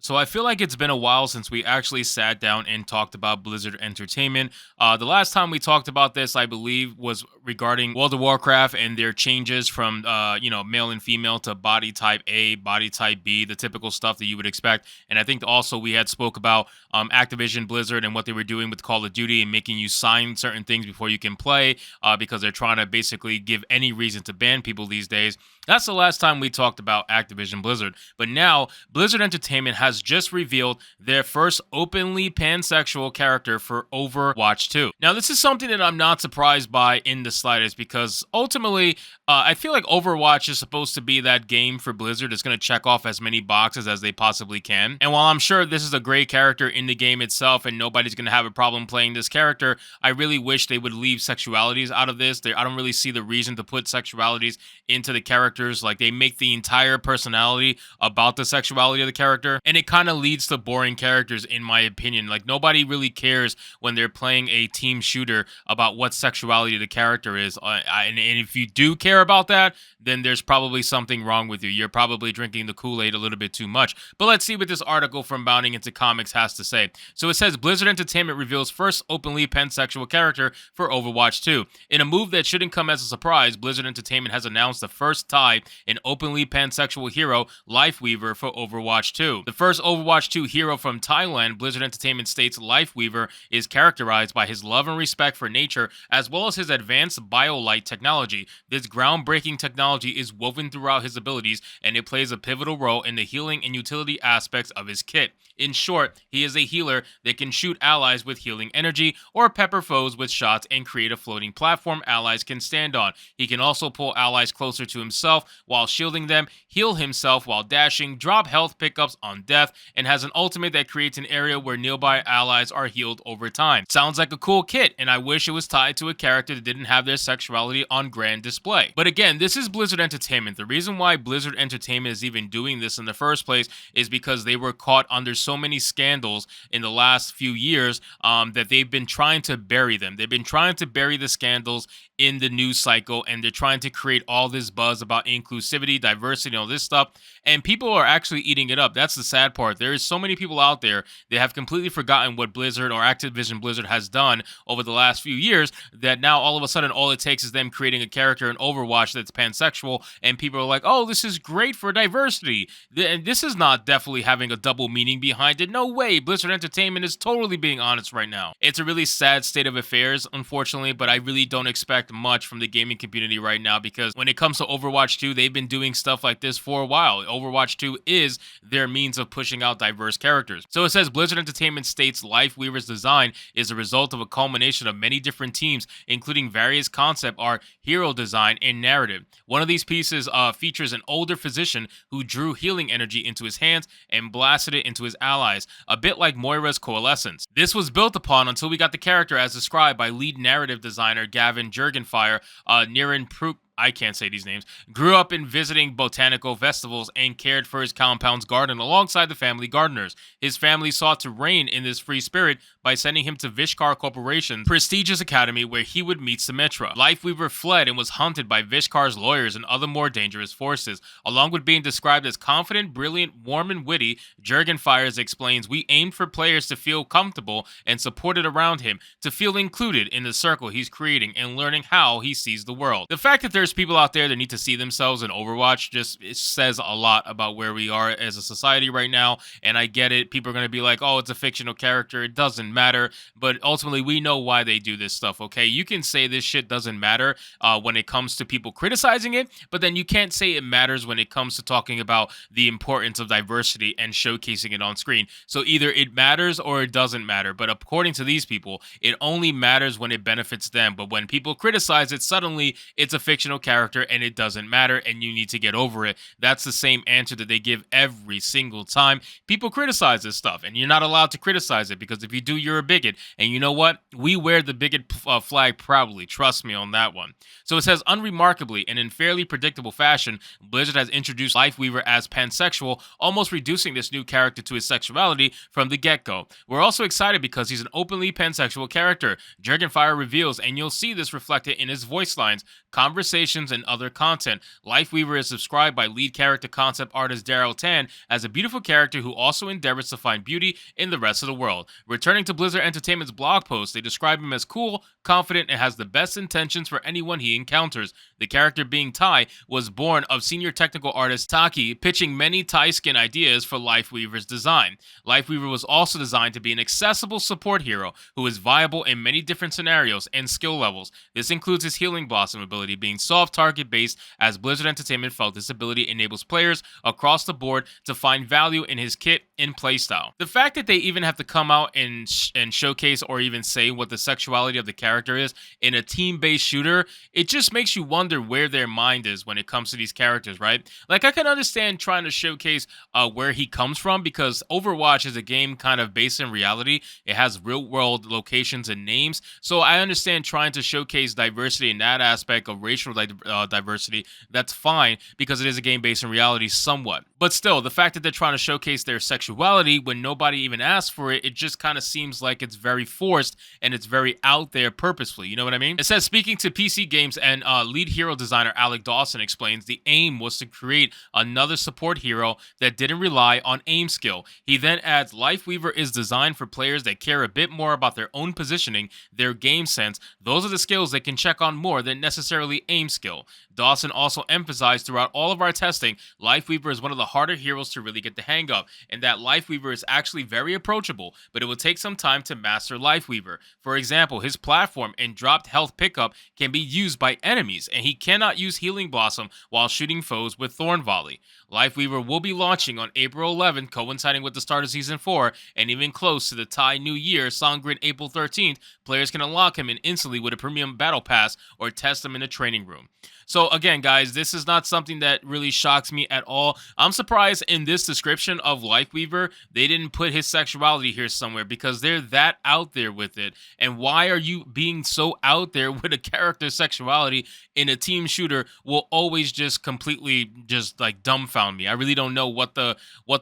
So I feel like it's been a while since we actually sat down and talked about Blizzard Entertainment. The last time we talked about this, I believe, was regarding World of Warcraft and their changes from, male and female to body type A, body type B, the typical stuff that you would expect. And I think also we had spoke about Activision Blizzard and what they were doing with Call of Duty and making you sign certain things before you can play because they're trying to basically give any reason to ban people these days. That's the last time we talked about Activision Blizzard. But now, Blizzard Entertainment has just revealed their first openly pansexual character for Overwatch 2. Now, this is something that I'm not surprised by in the slightest because ultimately, I feel like Overwatch is supposed to be that game for Blizzard that's going to check off as many boxes as they possibly can. And while I'm sure this is a great character in the game itself and nobody's going to have a problem playing this character, I really wish they would leave sexualities out of this. I don't really see the reason to put sexualities into the character. Like, they make the entire personality about the sexuality of the character, and it kind of leads to boring characters, in my opinion. Like, nobody really cares when they're playing a team shooter about what sexuality the character is. And if you do care about that, then there's probably something wrong with you. You're probably drinking the Kool-Aid a little bit too much. But let's see what this article from Bounding Into Comics has to say. So it says, Blizzard Entertainment reveals first openly pansexual character for Overwatch 2. In a move that shouldn't come as a surprise, Blizzard Entertainment has announced the first tie an openly pansexual hero, Lifeweaver, for Overwatch 2. The first Overwatch 2 hero from Thailand, Blizzard Entertainment states Lifeweaver is characterized by his love and respect for nature, as well as his advanced BioLite technology. This groundbreaking technology is woven throughout his abilities, and it plays a pivotal role in the healing and utility aspects of his kit. In short, he is a healer that can shoot allies with healing energy, or pepper foes with shots and create a floating platform allies can stand on. He can also pull allies closer to himself while shielding them, heal himself while dashing, drop health pickups on death, and has an ultimate that creates an area where nearby allies are healed over time. Sounds like a cool kit, and I wish it was tied to a character that didn't have their sexuality on grand display. But again, this is Blizzard Entertainment. The reason why Blizzard Entertainment is even doing this in the first place is because they were caught under so many scandals in the last few years that they've been trying to bury them. They've been trying to bury the scandals in the news cycle, and they're trying to create all this buzz about inclusivity, diversity, and all this stuff, and people are actually eating it up. That's the sad part. There is so many people out there that have completely forgotten what Blizzard or Activision Blizzard has done over the last few years, that now all of a sudden all it takes is them creating a character in Overwatch that's pansexual, and people are like, oh, this is great for diversity. And this is not definitely having a double meaning behind it. No way. Blizzard Entertainment is totally being honest right now. It's a really sad state of affairs, unfortunately, but I really don't expect much from the gaming community right now, because when it comes to Overwatch 2, they've been doing stuff like this for a while. Overwatch 2 is their means of pushing out diverse characters. So it says Blizzard Entertainment states Lifeweaver's design is a result of a culmination of many different teams, including various concept art, hero design, and narrative. One of these pieces features an older physician who drew healing energy into his hands and blasted it into his allies, a bit like Moira's coalescence. This was built upon until we got the character as described by lead narrative designer Gavin Jurgenfire, Niren Pruk. I can't say these names, grew up in visiting botanical festivals and cared for his compound's garden alongside the family gardeners. His family sought to rein in this free spirit by sending him to Vishkar Corporation's prestigious academy where he would meet Symmetra. Lifeweaver fled and was hunted by Vishkar's lawyers and other more dangerous forces. Along with being described as confident, brilliant, warm, and witty, Jurgenfires explains, we aimed for players to feel comfortable and supported around him, to feel included in the circle he's creating and learning how he sees the world. The fact that there's people out there that need to see themselves in Overwatch it says a lot about where we are as a society right now, and I get it. People are going to be like, oh, it's a fictional character, it doesn't matter, but ultimately we know why they do this stuff, okay? You can say this shit doesn't matter when it comes to people criticizing it, but then you can't say it matters when it comes to talking about the importance of diversity and showcasing it on screen. So either it matters or it doesn't matter, but according to these people, it only matters when it benefits them, but when people criticize it, suddenly it's a fictional character and it doesn't matter and you need to get over it. That's the same answer that they give every single time people criticize this stuff, and you're not allowed to criticize it, because if you do, you're a bigot. And you know what? We wear the bigot flag proudly. Trust me on that one. So it says, unremarkably and in fairly predictable fashion, Blizzard has introduced Lifeweaver as pansexual, almost reducing this new character to his sexuality from the get-go. We're also excited because he's an openly pansexual character, Jurgenfire reveals, and you'll see this reflected in his voice lines, conversations animations, and other content. Lifeweaver is described by lead character concept artist Daryl Tan as a beautiful character who also endeavors to find beauty in the rest of the world. Returning to Blizzard Entertainment's blog post, they describe him as cool, confident, and has the best intentions for anyone he encounters. The character, being Ty, was born of senior technical artist Taki pitching many Ty skin ideas for Lifeweaver's design. Lifeweaver was also designed to be an accessible support hero who is viable in many different scenarios and skill levels. This includes his Healing Blossom ability being soft target based, as Blizzard Entertainment felt this ability enables players across the board to find value in his kit and playstyle. The fact that they even have to come out and showcase or even say what the sexuality of the character is in a team-based shooter, it just makes you wonder where their mind is when it comes to these characters, right? Like, I can understand trying to showcase where he comes from, because Overwatch is a game kind of based in reality. It has real-world locations and names, so I understand trying to showcase diversity in that aspect of racial diversity. That's fine, because it is a game based in reality somewhat. But still, the fact that they're trying to showcase their sexuality when nobody even asked for it, it just kind of seems like it's very forced and it's very out there purposefully. You know what I mean? It says, speaking to PC Games and lead hero designer Alec Dawson explains, the aim was to create another support hero that didn't rely on aim skill. He then adds, Lifeweaver is designed for players that care a bit more about their own positioning, their game sense. Those are the skills they can check on more than necessarily aim skill. Dawson also emphasized throughout all of our testing, Lifeweaver is one of the harder heroes to really get the hang of, and that Lifeweaver is actually very approachable, but it will take some time to master Lifeweaver. For example, his platform and dropped health pickup can be used by enemies, and he cannot use Healing Blossom while shooting foes with Thorn Volley. Lifeweaver will be launching on April 11th, coinciding with the start of Season 4, and even close to the Thai New Year, Songrin April 13th, players can unlock him instantly with a premium battle pass or test him in a training room. So again, guys, this is not something that really shocks me at all. I'm surprised in this description of Lifeweaver, they didn't put his sexuality here somewhere, because they're that out there with it. And why are you being so out there with a character's sexuality in a team shooter will always just completely just like dumbfound me. I really don't know what the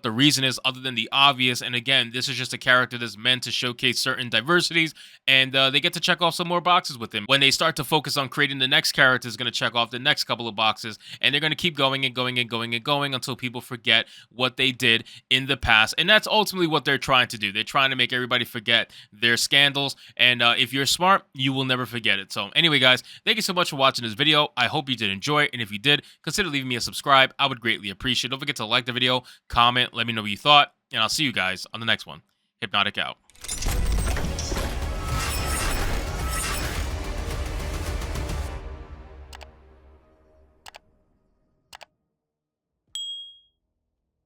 reason is other than the obvious. And again, this is just a character that's meant to showcase certain diversities, and they get to check off some more boxes with him. When they start to focus on creating the next character, is going to check off the next couple of boxes, and they're going to keep going and going and going and going until people forget what they did in the past. And that's ultimately what they're trying to do. They're trying to make everybody forget their scandals, and if you're smart, you will never forget it. So anyway, guys, thank you so much for watching this video. I hope you did enjoy it, and if you did, consider leaving me a subscribe. I would greatly appreciate it. Don't forget to like the video, comment, let me know what you thought, and I'll see you guys on the next one. Hypnotic out.